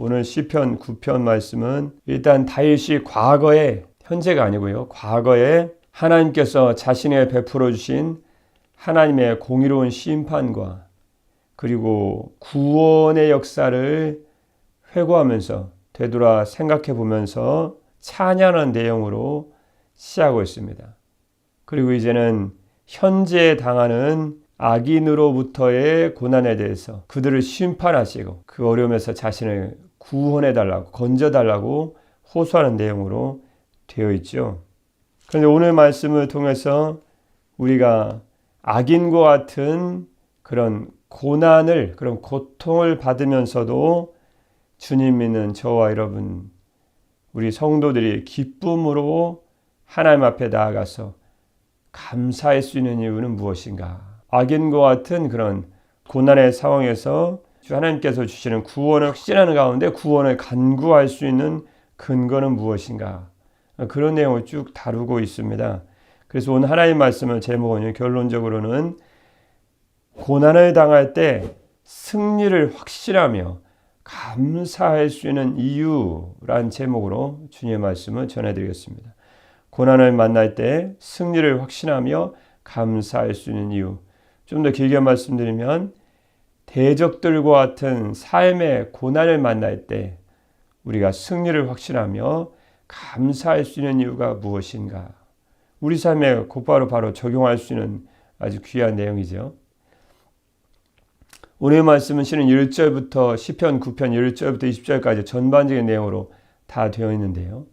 오늘 시편 9편 말씀은 일단 다윗이 과거에, 현재가 아니고요, 과거에 하나님께서 자신의 베풀어 주신 하나님의 공의로운 심판과 그리고 구원의 역사를 회고하면서 되돌아 생각해 보면서 찬양하는 내용으로 시작하고 있습니다. 그리고 이제는 현재 당하는 악인으로부터의 고난에 대해서 그들을 심판하시고 그 어려움에서 자신을 구원해달라고, 건져달라고 호소하는 내용으로 되어 있죠. 그런데 오늘 말씀을 통해서 우리가 악인과 같은 그런 고난을, 그런 고통을 받으면서도 주님 믿는 저와 여러분, 우리 성도들이 기쁨으로 하나님 앞에 나아가서 감사할 수 있는 이유는 무엇인가? 악인과 같은 그런 고난의 상황에서 하나님께서 주시는 구원을 확신하는 가운데 구원을 간구할 수 있는 근거는 무엇인가? 그런 내용을 쭉 다루고 있습니다. 그래서 오늘 하나님의 말씀을 제목은 결론적으로는 고난을 당할 때 승리를 확신하며 감사할 수 있는 이유란 제목으로 주님의 말씀을 전해드리겠습니다. 고난을 만날 때 승리를 확신하며 감사할 수 있는 이유. 좀 더 길게 말씀드리면 대적들과 같은 삶의 고난을 만날 때 우리가 승리를 확신하며 감사할 수 있는 이유가 무엇인가? 우리 삶에 곧바로 바로 적용할 수 있는 아주 귀한 내용이죠. 오늘 말씀은 실은 1절부터 시편 9편 1절부터 20절까지 전반적인 내용으로 다 되어 있는데요.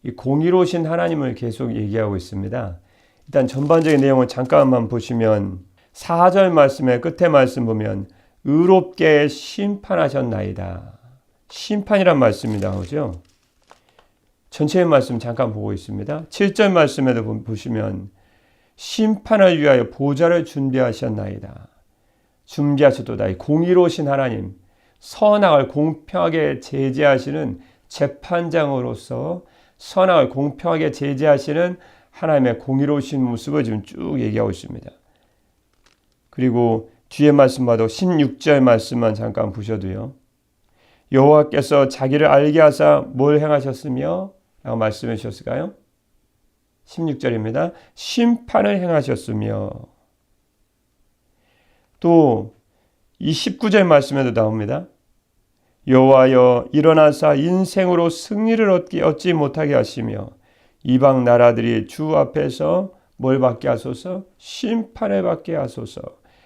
이 공의로우신 하나님을 계속 얘기하고 있습니다. 일단 전반적인 내용을 잠깐만 보시면 4절 말씀의 끝에 말씀 보면 의롭게 심판하셨나이다. 심판이란 말씀이 나오죠. 전체의 말씀 잠깐 보고 있습니다. 7절 말씀에도 보시면 심판을 위하여 보좌를 준비하셨나이다. 준비하셨도다. 공의로우신 하나님, 선악을 공평하게 제재하시는 재판장으로서 선악을 공평하게 제재하시는 하나님의 공의로우신 모습을 지금 쭉 얘기하고 있습니다. 그리고 뒤에 말씀 봐도 16절 말씀만 잠깐 보셔도요. 여호와께서 자기를 알게 하사 뭘 행하셨으며 라고 말씀해 주셨을까요? 16절입니다. 심판을 행하셨으며 또 이 19절 말씀에도 나옵니다. 여호와여 일어나사 인생으로 승리를 얻지 못하게 하시며 이방 나라들이 주 앞에서 뭘 받게 하소서? 심판을 받게 하소서.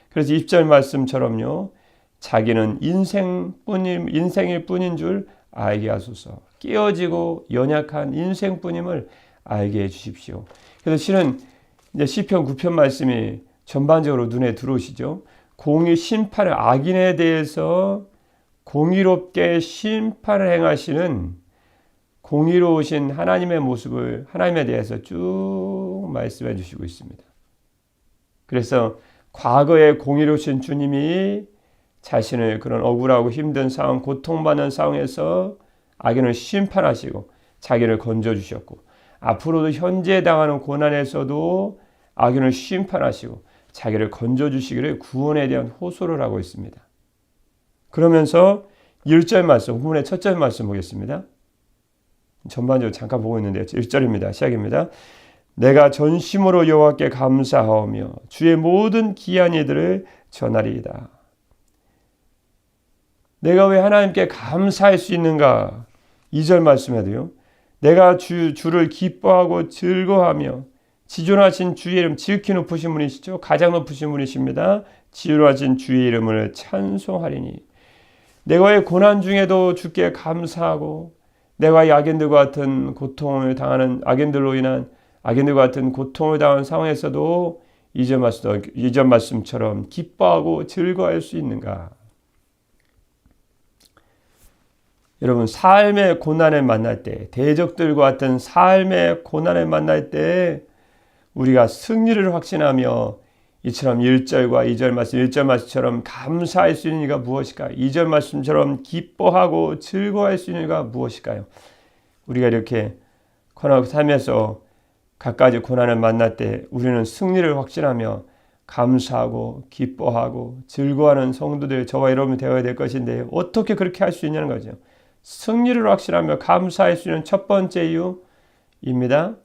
그래서 20절 말씀처럼요. 자기는 인생일 뿐인 줄 알게 하소서. 깨어지고 연약한 인생뿐임을 알게 해주십시오. 그래서 실은 이제 시편 9편 말씀이 전반적으로 눈에 들어오시죠. 공의 심판을 악인에 대해서 공의롭게 심판을 행하시는 공의로우신 하나님의 모습을 하나님에 대해서 쭉 말씀해 주시고 있습니다. 그래서 과거에 공의로우신 주님이 자신을 그런 억울하고 힘든 상황, 고통받는 상황에서 악인을 심판하시고 자기를 건져주셨고 앞으로도 현재 당하는 고난에서도 악인을 심판하시고 자기를 건져주시기를 구원에 대한 호소를 하고 있습니다. 그러면서 1절 말씀, 후문의 첫 절 말씀 보겠습니다. 전반적으로 잠깐 보고 있는데요. 1절입니다. 시작입니다. 내가 전심으로 여호와께 감사하오며 주의 모든 기한 일들을 전하리이다. 내가 왜 하나님께 감사할 수 있는가? 2절 말씀에도요. 내가 주를 기뻐하고 즐거워하며 지존하신 주의 이름, 지극히 높으신 분이시죠. 가장 높으신 분이십니다. 지존하신 주의 이름을 찬송하리니 내가 왜 고난 중에도 주께 감사하고 내가 이 악인들과 같은 고통을 당하는 악인들로 인한 악인들과 같은 고통을 당하는 상황에서도 이전 말씀처럼 기뻐하고 즐거워할 수 있는가? 여러분, 삶의 고난을 만날 때, 대적들과 같은 삶의 고난을 만날 때 우리가 승리를 확신하며 이처럼 1절과 2절 말씀, 1절 말씀처럼 감사할 수 있는 이유가 무엇일까요? 2절 말씀처럼 기뻐하고 즐거워할 수 있는 이유가 무엇일까요? 우리가 이렇게 삶에서 갖가지 고난을 만날 때 우리는 승리를 확신하며 감사하고 기뻐하고 즐거워하는 성도들, 저와 여러분이 되어야 될 것인데 어떻게 그렇게 할 수 있냐는 거죠. 승리를 확신하며 감사할 수 있는 첫 번째 이유입니다.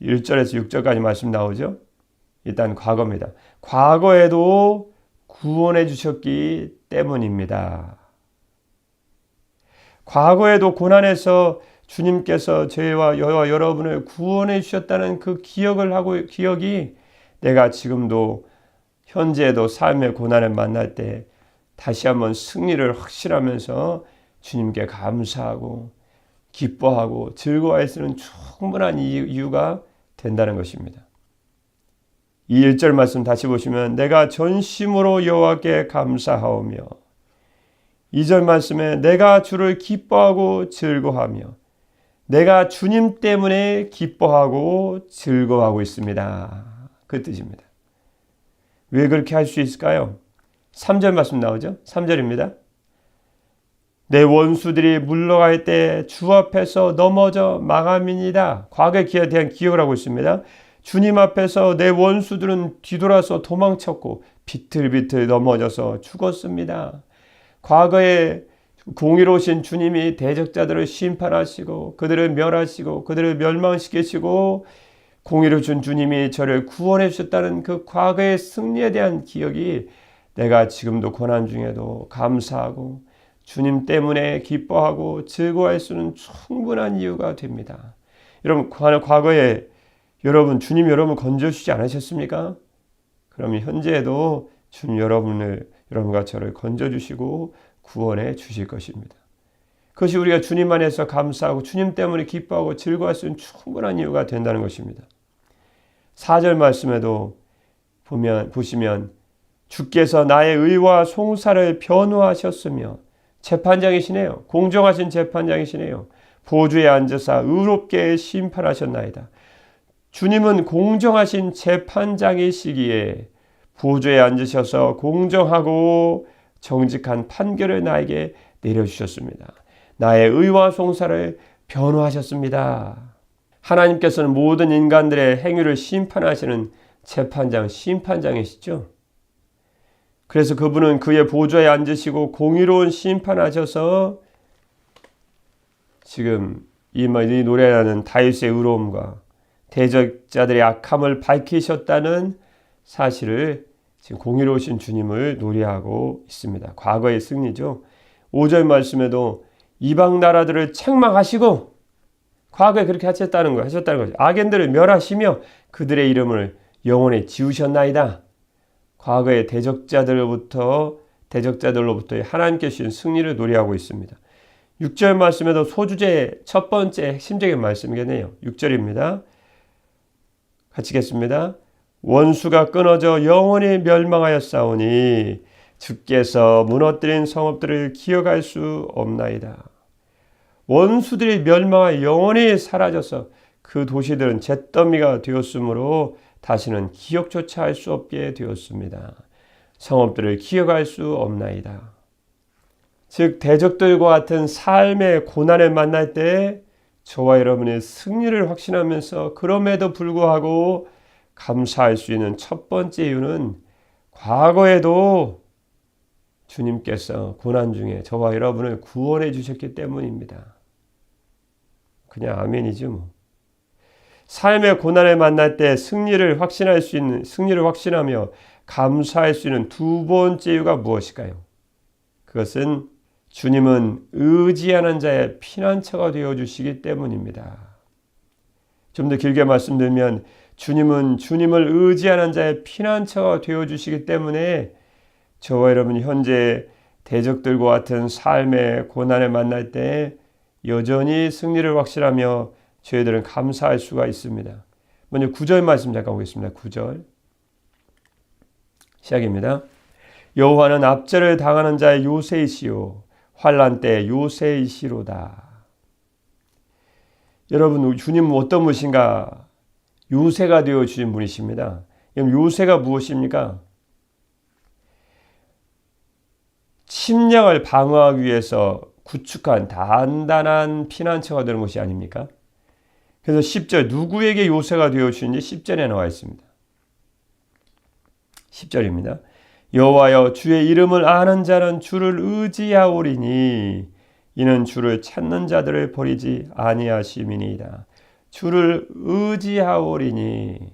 1절에서 6절까지 말씀 나오죠. 일단 과거입니다. 과거에도 구원해 주셨기 때문입니다. 과거에도 고난에서 주님께서 저와 여러분을 구원해 주셨다는 그 기억이 내가 지금도 현재에도 삶의 고난을 만날 때 다시 한번 승리를 확신하면서 주님께 감사하고 기뻐하고 즐거워할 수 있는 충분한 이유가 된다는 것입니다. 이 1절 말씀 다시 보시면 내가 전심으로 여호와께 감사하오며 2절 말씀에 내가 주를 기뻐하고 즐거워하며 내가 주님 때문에 기뻐하고 즐거워하고 있습니다. 그 뜻입니다. 왜 그렇게 할 수 있을까요? 3절 말씀 나오죠? 3절입니다. 내 원수들이 물러갈 때 주 앞에서 넘어져 망함이니이다. 과거에 대한 기억을 하고 있습니다. 주님 앞에서 내 원수들은 뒤돌아서 도망쳤고 비틀비틀 넘어져서 죽었습니다. 과거에 공의로우신 주님이 대적자들을 심판하시고 그들을 멸하시고 그들을 멸망시키시고 공의로우신 주님이 저를 구원해 주셨다는 그 과거의 승리에 대한 기억이 내가 지금도 고난 중에도 감사하고 주님 때문에 기뻐하고 즐거워할 수는 충분한 이유가 됩니다. 여러분 과거에 주님 여러분 건져주지 않으셨습니까? 그러면 현재에도 주님 여러분과 저를 건져주시고 구원해 주실 것입니다. 그것이 우리가 주님 안에서 감사하고 주님 때문에 기뻐하고 즐거워할 수 있는 충분한 이유가 된다는 것입니다. 4절 말씀에도 보시면 주께서 나의 의와 송사를 변호하셨으며 재판장이시네요. 공정하신 재판장이시네요. 보좌에 앉으사 의롭게 심판하셨나이다. 주님은 공정하신 재판장이시기에 보좌에 앉으셔서 공정하고 정직한 판결을 나에게 내려주셨습니다. 나의 의와 송사를 변호하셨습니다. 하나님께서는 모든 인간들의 행위를 심판하시는 재판장, 심판장이시죠. 그래서 그분은 그의 보좌에 앉으시고 공의로운 심판하셔서 지금 이 노래하는 다윗의 의로움과 대적자들의 악함을 밝히셨다는 사실을 지금 공의로우신 주님을 노래하고 있습니다. 과거의 승리죠. 5절 말씀에도 이방 나라들을 책망하시고 과거에 그렇게 하셨다는 거죠. 악인들을 멸하시며 그들의 이름을 영원히 지우셨나이다. 과거의 대적자들로부터의 하나님께 주신 승리를 노래하고 있습니다. 6절 말씀에도 소주제의 첫 번째 핵심적인 말씀이겠네요. 6절입니다. 같이 읽겠습니다. 원수가 끊어져 영원히 멸망하였사오니 주께서 무너뜨린 성읍들을 기억할 수 없나이다. 원수들이 멸망하여 영원히 사라져서 그 도시들은 잿더미가 되었으므로 다시는 기억조차 할 수 없게 되었습니다. 성읍들을 기억할 수 없나이다. 즉 대적들과 같은 삶의 고난을 만날 때 저와 여러분의 승리를 확신하면서 그럼에도 불구하고 감사할 수 있는 첫 번째 이유는 과거에도 주님께서 고난 중에 저와 여러분을 구원해 주셨기 때문입니다. 그냥 아멘이죠 뭐. 삶의 고난을 만날 때 승리를 확신하며 감사할 수 있는 두 번째 이유가 무엇일까요? 그것은 주님은 의지하는 자의 피난처가 되어주시기 때문입니다. 좀 더 길게 말씀드리면 주님은 주님을 의지하는 자의 피난처가 되어주시기 때문에 저와 여러분이 현재 대적들과 같은 삶의 고난을 만날 때 여전히 승리를 확신하며 저희들은 감사할 수가 있습니다. 먼저 9절 말씀 잠깐 보겠습니다. 9절 시작입니다. 여호와는 압제를 당하는 자의 요새이시요 환난 때 요새이시로다. 여러분 주님은 어떤 분이신가? 요새가 되어 주신 분이십니다. 그럼 요새가 무엇입니까? 침략을 방어하기 위해서 구축한 단단한 피난처가 되는 것이 아닙니까? 그래서 10절 누구에게 요새가 되어 주신지 10절에 나와 있습니다. 10절입니다. 여호와여 주의 이름을 아는 자는 주를 의지하오리니 이는 주를 찾는 자들을 버리지 아니하심이니이다. 주를 의지하오리니,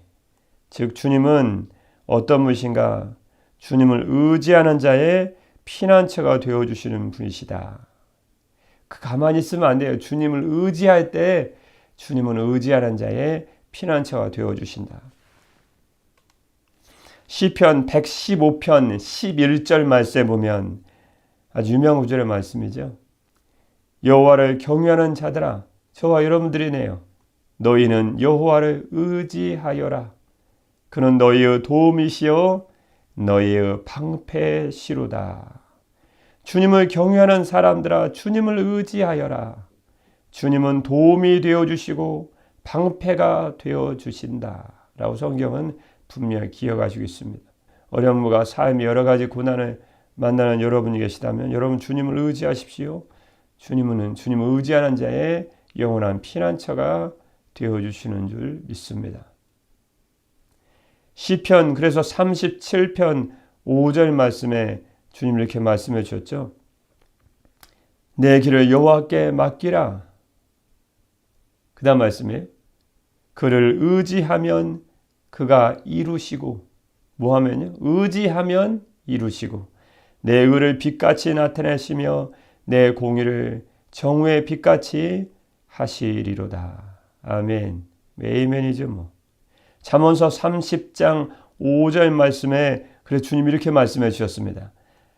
즉 주님은 어떤 분이신가? 주님을 의지하는 자의 피난처가 되어주시는 분이시다. 가만히 있으면 안 돼요. 주님을 의지할 때 주님은 의지하는 자의 피난처가 되어주신다. 시편 115편 11절 말씀에 보면 아주 유명한 구절의 말씀이죠. 여호와를 경외하는 자들아, 저와 여러분들이네요. 너희는 여호와를 의지하여라. 그는 너희의 도움이시요 너희의 방패시로다. 주님을 경외하는 사람들아, 주님을 의지하여라. 주님은 도움이 되어주시고 방패가 되어주신다 라고 성경은 분명히 기억하시고 있습니다. 어려움과 삶의 여러 가지 고난을 만나는 여러분이 계시다면 여러분 주님을 의지하십시오. 주님은 주님을 의지하는 자의 영원한 피난처가 되어주시는 줄 믿습니다. 시편 그래서 37편 5절 말씀에 주님 이렇게 말씀해 주셨죠. 내 길을 여호와께 맡기라. 그 다음 말씀이에요. 그를 의지하면 그가 이루시고, 뭐 하면요? 의지하면 이루시고, 내 의를 빛같이 나타내시며 내 공의를 정오의 빛같이 하시리로다. 아멘. 아멘이죠 뭐. 잠언서 30장 5절 말씀에 그래서 주님이 이렇게 말씀해 주셨습니다.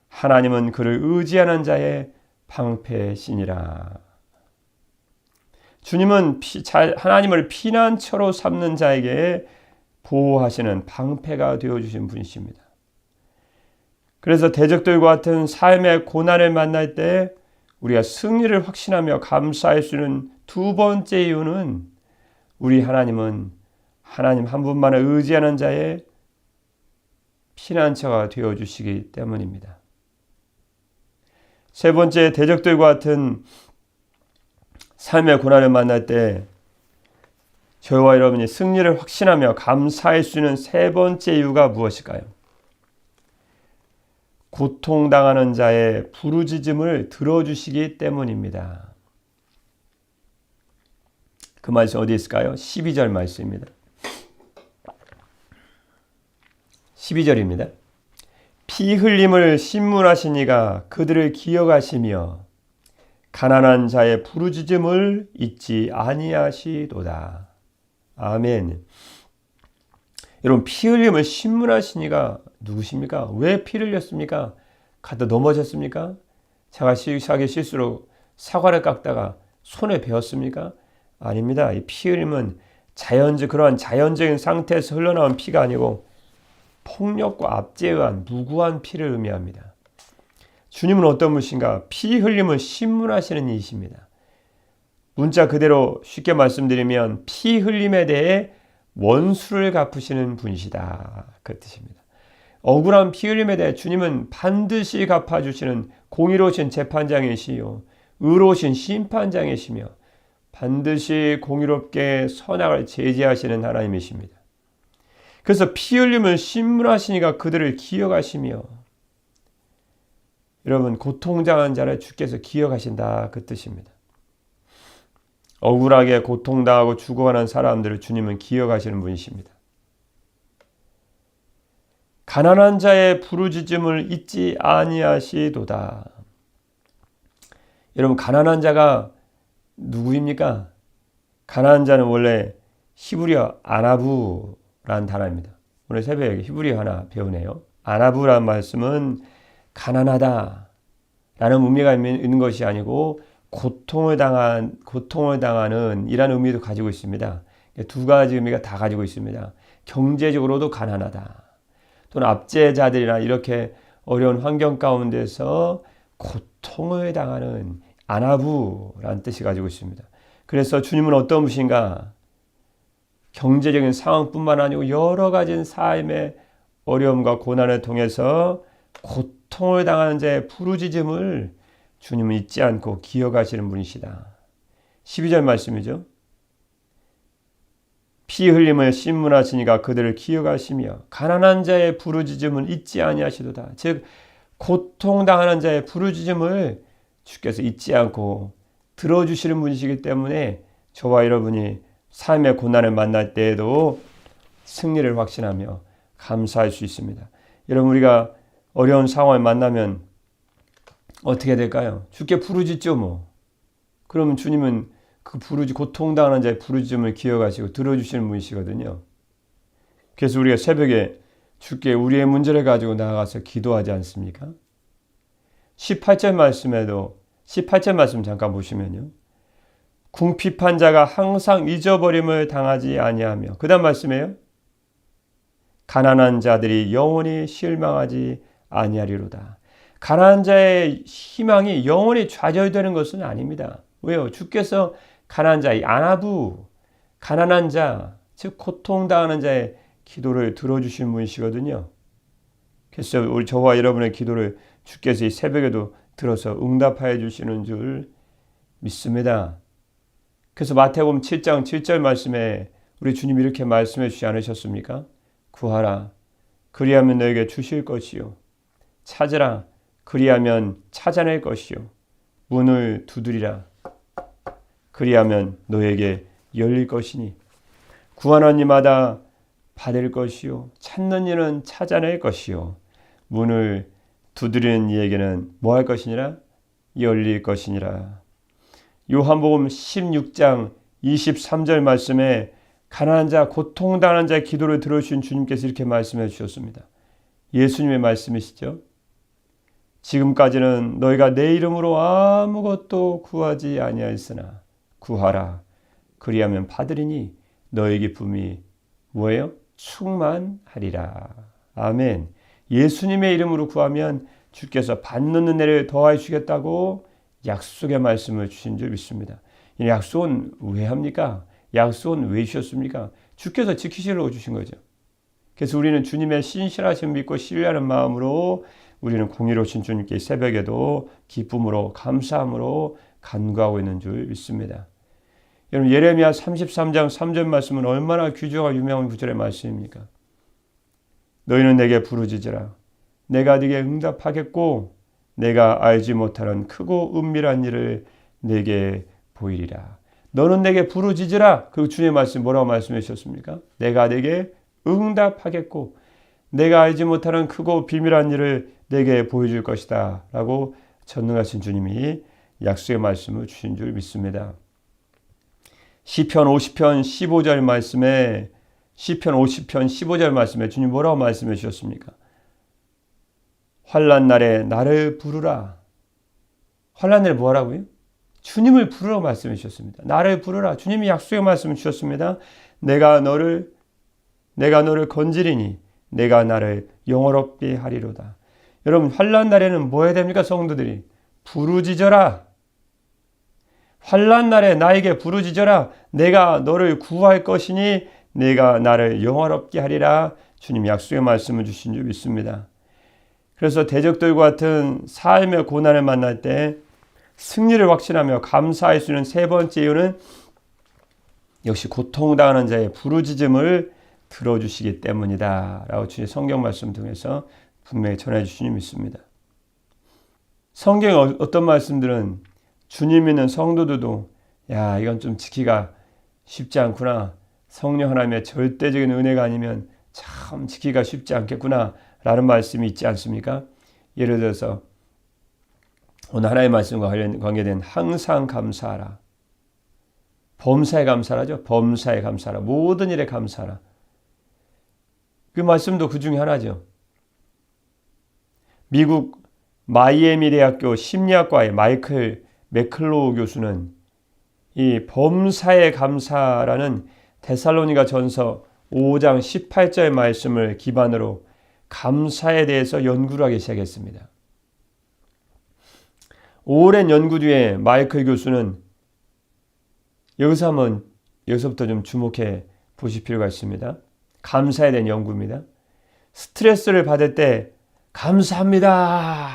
하나님은 그를 의지하는 자의 방패시니라. 주님은 하나님을 피난처로 삼는 자에게 보호하시는 방패가 되어주신 분이십니다. 그래서 대적들과 같은 삶의 고난을 만날 때 우리가 승리를 확신하며 감사할 수 있는 두 번째 이유는 우리 하나님은 하나님 한 분만을 의지하는 자의 피난처가 되어주시기 때문입니다. 세 번째, 대적들과 같은 삶의 고난을 만날 때 저와 여러분이 승리를 확신하며 감사할 수 있는 세 번째 이유가 무엇일까요? 고통당하는 자의 부르짖음을 들어주시기 때문입니다. 그 말씀 어디 있을까요? 12절 말씀입니다. 12절입니다. 피 흘림을 신문하신 이가 그들을 기억하시며 가난한 자의 부르짖음을 잊지 아니하시도다. 아멘. 여러분, 피 흘림을 신문하신 이가 누구십니까? 왜 피를 흘렸습니까? 가다 넘어졌습니까? 자기 실수로 사과를 깎다가 손에 베었습니까? 아닙니다. 이 피 흘림은 그러한 자연적인 상태에서 흘러나온 피가 아니고 폭력과 압제에 의한 무고한 피를 의미합니다. 주님은 어떤 분이신가? 피 흘림을 신문하시는 이이십니다. 문자 그대로 쉽게 말씀드리면 피 흘림에 대해 원수를 갚으시는 분이시다. 그 뜻입니다. 억울한 피 흘림에 대해 주님은 반드시 갚아주시는 공의로우신 재판장이시요 의로우신 심판장이시며 반드시 공의롭게 선악을 제지하시는 하나님이십니다. 그래서 피 흘림을 신문하시니까 그들을 기억하시며, 여러분 고통당한 자를 주께서 기억하신다 그 뜻입니다. 억울하게 고통당하고 죽어가는 사람들을 주님은 기억하시는 분이십니다. 가난한 자의 부르짖음을 잊지 아니하시도다. 여러분 가난한 자가 누구입니까? 가난한 자는 원래 히브리어 아나부라는 단어입니다. 오늘 새벽에 히브리어 하나 배우네요. 아나부라는 말씀은 가난하다 라는 의미가 있는 것이 아니고 고통을 당하는 이라는 의미도 가지고 있습니다. 두 가지 의미가 다 가지고 있습니다. 경제적으로도 가난하다. 또는 압제자들이나 이렇게 어려운 환경 가운데서 고통을 당하는 아나부라는 뜻이 가지고 있습니다. 그래서 주님은 어떤 분이신가? 경제적인 상황뿐만 아니고 여러 가지 삶의 어려움과 고난을 통해서 고통을 당하는 자의 부르짖음을 주님은 잊지 않고 기억하시는 분이시다. 12절 말씀이죠. 피 흘림을 신문하시니가 그들을 기억하시며 가난한 자의 부르짖음을 잊지 아니하시도다. 즉 고통당하는 자의 부르짖음을 주께서 잊지 않고 들어주시는 분이시기 때문에 저와 여러분이 삶의 고난을 만날 때에도 승리를 확신하며 감사할 수 있습니다. 여러분, 우리가 어려운 상황을 만나면 어떻게 될까요? 주께 부르짖죠 뭐. 그러면 주님은 그 고통당하는 자의 부르짖음을 기억하시고 들어주시는 분이시거든요. 그래서 우리가 새벽에 주께 우리의 문제를 가지고 나아가서 기도하지 않습니까? 18절 말씀 잠깐 보시면요. 궁핍한 자가 항상 잊어버림을 당하지 아니하며, 그 다음 말씀이에요. 가난한 자들이 영원히 실망하지 아니하리로다. 가난한 자의 희망이 영원히 좌절되는 것은 아닙니다. 왜요? 주께서 가난한 자, 아나부, 가난한 자, 즉 고통당하는 자의 기도를 들어주신 분이시거든요. 그래서 우리 저와 여러분의 기도를 주께서 이 새벽에도 들어서 응답하여 주시는 줄 믿습니다. 그래서 마태복음 7장 7절 말씀에 우리 주님이 이렇게 말씀해 주지 않으셨습니까? 구하라, 그리하면 너에게 주실 것이요. 찾으라, 그리하면 찾아낼 것이요. 문을 두드리라, 그리하면 너에게 열릴 것이니 구하는 이마다 받을 것이요. 찾는 이는 찾아낼 것이요. 문을 두드리는 이에게는 뭐 할 것이니라? 열릴 것이니라. 요한복음 16장 23절 말씀에 가난한 자, 고통당하는 자의 기도를 들어주신 주님께서 이렇게 말씀해 주셨습니다. 예수님의 말씀이시죠. 지금까지는 너희가 내 이름으로 아무것도 구하지 아니하였으나 구하라, 그리하면 받으리니 너희 기쁨이 뭐예요? 충만하리라. 아멘. 예수님의 이름으로 구하면 주께서 받는 은혜를 더하여 주겠다고 약속의 말씀을 주신 줄 믿습니다. 이 약속은 왜 합니까? 약속은 왜 주셨습니까? 주께서 지키시려고 주신 거죠. 그래서 우리는 주님의 신실하심을 믿고 신뢰하는 마음으로 우리는 공의로우신 주님께 새벽에도 기쁨으로 감사함으로 간구하고 있는 줄 믿습니다. 여러분, 예레미야 33장 3절 말씀은 얼마나 귀중하고 유명한 구절의 말씀입니까? 너희는 내게 부르짖으라. 내가 네게 응답하겠고 내가 알지 못하는 크고 은밀한 일을 내게 보이리라. 너는 내게 부르짖으라. 그리고 주님의 말씀 뭐라고 말씀해 주셨습니까? 내가 내게 응답하겠고 내가 알지 못하는 크고 비밀한 일을 내게 보여줄 것이다 라고 전능하신 주님이 약속의 말씀을 주신 줄 믿습니다. 시편 50편 15절 말씀에 주님 뭐라고 말씀해 주셨습니까? 환난 날에 나를 부르라. 환난 날에 뭐 하라고요? 주님을 부르라고 말씀해 주셨습니다. 나를 부르라. 주님이 약속의 말씀을 주셨습니다. 내가 너를 건지리니 내가 나를 영화롭게 하리로다. 여러분, 환난 날에는 뭐 해야 됩니까? 성도들이 부르짖어라. 환난 날에 나에게 부르짖어라. 내가 너를 구할 것이니 내가 나를 영화롭게 하리라. 주님 약속의 말씀을 주신 줄 믿습니다. 그래서 대적들과 같은 삶의 고난을 만날 때 승리를 확신하며 감사할 수 있는 세 번째 이유는 역시 고통당하는 자의 부르짖음을 들어주시기 때문이다 라고 주님 성경 말씀 통해서 분명히 전해주시니 믿습니다. 성경의 어떤 말씀들은 주님 믿는 성도들도 야, 이건 좀 지키기가 쉽지 않구나, 성령 하나님의 절대적인 은혜가 아니면 참 지키기가 쉽지 않겠구나 라는 말씀이 있지 않습니까? 예를 들어서 오늘 하나님의 말씀과 관계된 항상 감사하라, 범사에 감사하죠. 범사에 감사하라, 모든 일에 감사하라. 그 말씀도 그 중에 하나죠. 미국 마이애미 대학교 심리학과의 마이클 맥클로우 교수는 이 범사에 감사라는 데살로니가 전서 5장 18절 말씀을 기반으로 감사에 대해서 연구를 하기 시작했습니다. 오랜 연구 뒤에 마이클 교수는 여기서부터 좀 주목해 보실 필요가 있습니다. 감사에 대한 연구입니다. 스트레스를 받을 때 감사합니다.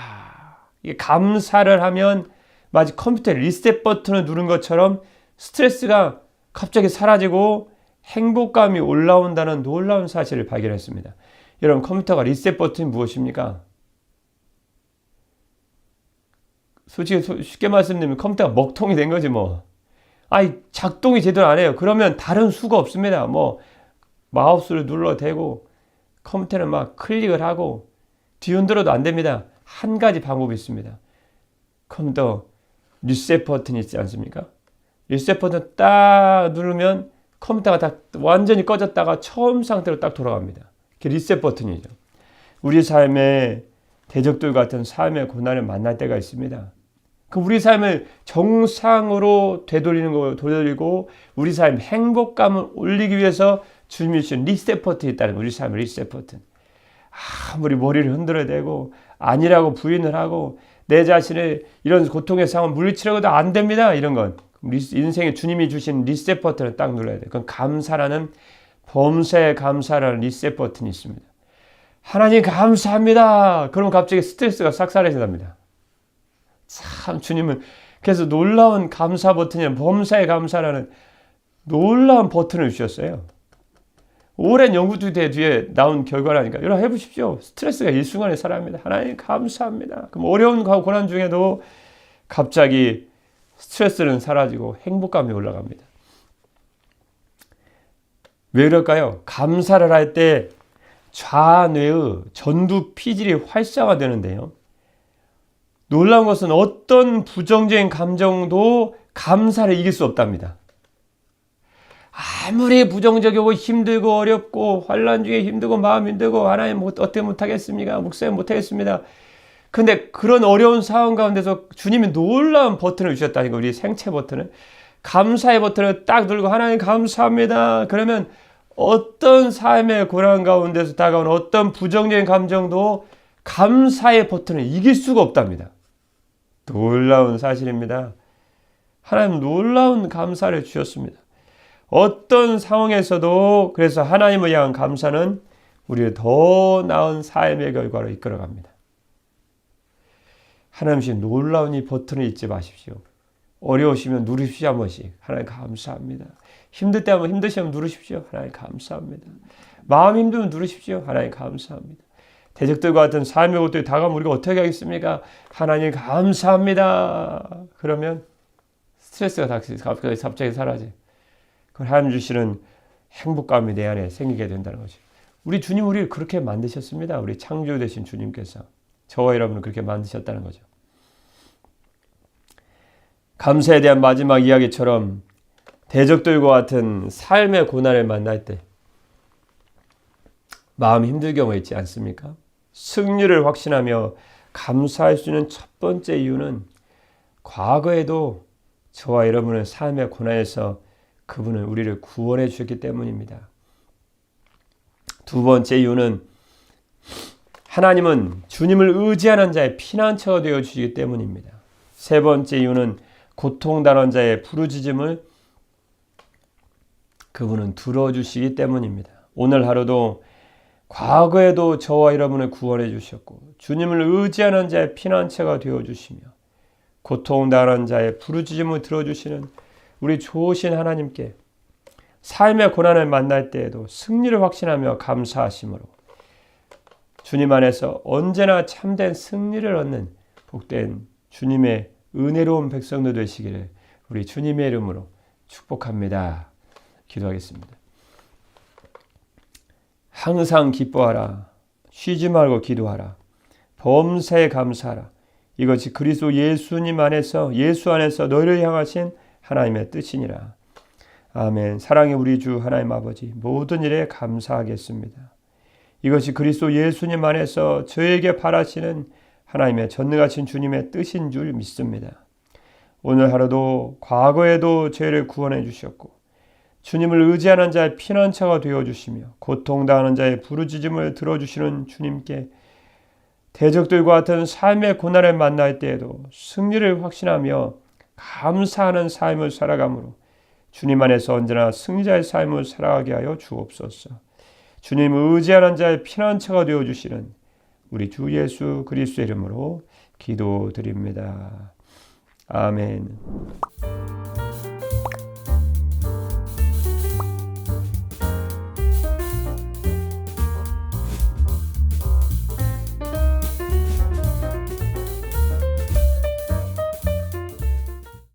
이게 감사를 하면 마치 컴퓨터에 리셋 버튼을 누른 것처럼 스트레스가 갑자기 사라지고 행복감이 올라온다는 놀라운 사실을 발견했습니다. 여러분, 컴퓨터가 리셋 버튼이 무엇입니까? 솔직히 쉽게 말씀드리면 컴퓨터가 먹통이 된 거지 뭐. 아니 작동이 제대로 안 해요. 그러면 다른 수가 없습니다. 뭐 마우스를 눌러대고 컴퓨터는 막 클릭을 하고 뒤흔들어도 안 됩니다. 한 가지 방법이 있습니다. 컴퓨터 리셋 버튼이 있지 않습니까? 리셋 버튼 딱 누르면 컴퓨터가 다 완전히 꺼졌다가 처음 상태로 딱 돌아갑니다. 그게 리셋 버튼이죠. 우리 삶에 대적들 같은 삶의 고난을 만날 때가 있습니다. 그 우리 삶을 정상으로 되돌리고 우리 삶 행복감을 올리기 위해서 주님이 주신 리셋 버튼이 있다는 우리 삶의 리셋 버튼. 아무리 머리를 흔들어대고 아니라고 부인을 하고 내 자신을 이런 고통의 상황을 물리치려고도 안 됩니다. 이런 건 인생에 주님이 주신 리셋 버튼을 딱 눌러야 돼요. 그건 감사라는 범사에 감사라는 리셋 버튼이 있습니다. 하나님 감사합니다. 그럼 갑자기 스트레스가 싹 사라진답니다. 참 주님은 그래서 놀라운 감사 버튼이나 범사에 감사라는 놀라운 버튼을 주셨어요. 오랜 연구들 뒤에 나온 결과라니까. 여러분 해보십시오. 스트레스가 일순간에 사라집니다. 하나님 감사합니다. 그럼 어려운 고난 중에도 갑자기 스트레스는 사라지고 행복감이 올라갑니다. 왜 그럴까요? 감사를 할 때 좌뇌의 전두 피질이 활성화되는데요. 놀라운 것은 어떤 부정적인 감정도 감사를 이길 수 없답니다. 아무리 부정적이고 힘들고 어렵고 환난 중에 힘들고 마음 힘들고 하나님 어떻게 못하겠습니까? 목사님 못하겠습니다. 근데 그런 어려운 상황 가운데서 주님이 놀라운 버튼을 주셨다는 거, 우리 생체 버튼을. 감사의 버튼을 딱 누르고 하나님 감사합니다. 그러면 어떤 삶의 고난 가운데서 다가오는 어떤 부정적인 감정도 감사의 버튼을 이길 수가 없답니다. 놀라운 사실입니다. 하나님 놀라운 감사를 주셨습니다. 어떤 상황에서도 그래서 하나님을 향한 감사는 우리를 더 나은 삶의 결과로 이끌어갑니다. 하나님이 놀라운 이 버튼을 잊지 마십시오. 어려우시면 누르십시오 한 번씩. 하나님 감사합니다. 힘들 때 한번 힘드시면 누르십시오. 하나님 감사합니다. 마음 힘들면 누르십시오. 하나님 감사합니다. 대적들과 같은 삶의 것들이 다가오면 우리가 어떻게 하겠습니까? 하나님 감사합니다. 그러면 스트레스가 갑자기 사라져요. 그걸 하나님 주시는 행복감이 내 안에 생기게 된다는 거죠. 우리 주님 우리를 그렇게 만드셨습니다. 우리 창조 되신 주님께서 저와 여러분을 그렇게 만드셨다는 거죠. 감사에 대한 마지막 이야기처럼 대적들과 같은 삶의 고난을 만날 때 마음이 힘들 경우가 있지 않습니까? 승리를 확신하며 감사할 수 있는 첫 번째 이유는 과거에도 저와 여러분의 삶의 고난에서 그분은 우리를 구원해 주셨기 때문입니다. 두 번째 이유는 하나님은 주님을 의지하는 자의 피난처가 되어 주시기 때문입니다. 세 번째 이유는 고통당한 자의 부르짖음을 그분은 들어주시기 때문입니다. 오늘 하루도 과거에도 저와 여러분을 구원해 주셨고 주님을 의지하는 자의 피난처가 되어 주시며 고통당한 자의 부르짖음을 들어주시는 우리 좋으신 하나님께 삶의 고난을 만날 때에도 승리를 확신하며 감사하심으로 주님 안에서 언제나 참된 승리를 얻는 복된 주님의 은혜로운 백성들 되시기를 우리 주님의 이름으로 축복합니다. 기도하겠습니다. 항상 기뻐하라. 쉬지 말고 기도하라. 범사에 감사하라. 이것이 그리스도 예수 안에서 너희를 향하신 하나님의 뜻이니라. 아멘. 사랑의 우리 주 하나님 아버지, 모든 일에 감사하겠습니다. 이것이 그리스도 예수님 안에서 저에게 바라시는 하나님의 전능하신 주님의 뜻인 줄 믿습니다. 오늘 하루도 과거에도 죄를 구원해 주셨고 주님을 의지하는 자의 피난처가 되어주시며 고통당하는 자의 부르짖음을 들어주시는 주님께 대적들과 같은 삶의 고난을 만날 때에도 승리를 확신하며 감사하는 삶을 살아가므로 주님 안에서 언제나 승리자의 삶을 살아가게 하여 주옵소서. 주님을 의지하는 자의 피난처가 되어주시는 우리 주 예수 그리스도의 이름으로 기도드립니다. 아멘.